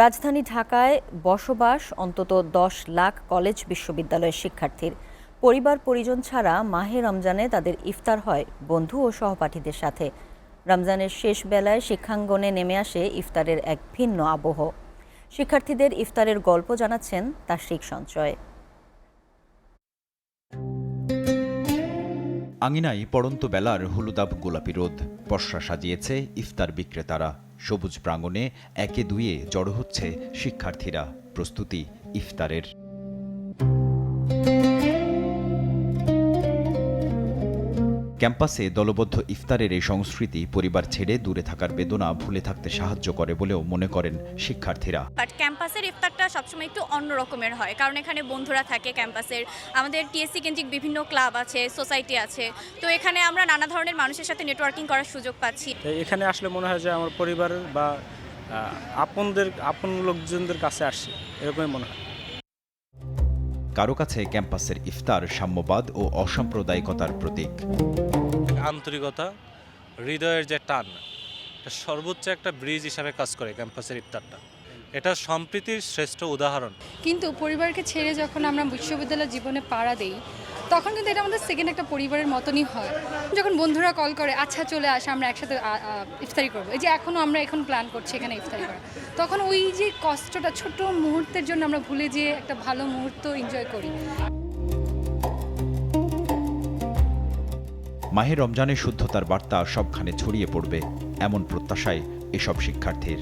রাজধানী ঢাকায় বসবাস অন্তত ১০ লাখ কলেজ বিশ্ববিদ্যালয়ের শিক্ষার্থীর। পরিবার পরিজন ছাড়া মাহে রমজানে তাদের ইফতার হয় বন্ধু ও সহপাঠীদের সাথে। রমজানের শেষ বেলায় শিক্ষাঙ্গনে নেমে আসে ইফতারের এক ভিন্ন আবহ। শিক্ষার্থীদের ইফতারের গল্প জানাচ্ছেন তাশরিক সঞ্চয়। আঙিনায় পড়ন্ত বেলার হলুদাভ গোলাপি রোদ, পসরা সাজিয়েছে ইফতার বিক্রেতারা। সবুজ প্রাঙ্গণে একে দুয়ে জড়ো হচ্ছে শিক্ষার্থীরা, প্রস্তুতি ইফতারের। ক্যাম্পাসে দলবদ্ধ ইফতারের এই সংস্কৃতি পরিবার ছেড়ে দূরে থাকার বেদনা ভুলে থাকতে সাহায্য করে বলেও মনে করেন শিক্ষার্থীরা। বাট ক্যাম্পাসের ইফতারটা সবসময় একটু অন্য রকমের হয়, কারণ এখানে বন্ধুরা থাকে। ক্যাম্পাসের আমাদের টিএসসি কেন্দ্রিক বিভিন্ন ক্লাব আছে, সোসাইটি আছে, তো এখানে আমরা নানা ধরনের মানুষের সাথে নেটওয়ার্কিং করার সুযোগ পাচ্ছি। এখানে আসলে মনে হয় যে আমার পরিবার বা আপন লোকজনদের কাছে আসছি, এরকমই মনে হয়। কারো কাছে ক্যাম্পাসের ইফতার সাম্যবাদ ও অসাম্প্রদায়িকতার প্রতীক। আন্তরিকতা, হৃদয়ের যে টান, এটা সর্বোচ্চ একটা ব্রিজ হিসাবে কাজ করে ক্যাম্পাসের ইফতারটা। এটা সম্প্রীতির শ্রেষ্ঠ উদাহরণ। কিন্তু পরিবারকে ছেড়ে যখন আমরা বিশ্ববিদ্যালয় জীবনে পাড়া দেই, তখন কিন্তু এটা আমাদের সেকেন্ড একটা পরিবারের মতনই হয়। যখন বন্ধুরা কল করে, আচ্ছা চলে আস, আমরা একসাথে ইফতারি করবো, এই যে আমরা এখন প্ল্যান করছি এখানে ইফতারি করা, তখন ওই যে কষ্টটা ছোট মুহূর্তের জন্য আমরা ভুলে যেয়ে একটা ভালো মুহূর্ত এনজয় করি। মাহে রমজানের শুদ্ধতার বার্তা সবখানে ছড়িয়ে পড়বে, এমন প্রত্যাশায় এসব শিক্ষার্থীর।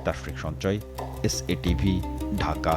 তাশরিক সঞ্চয়, এসএটিভি, ঢাকা।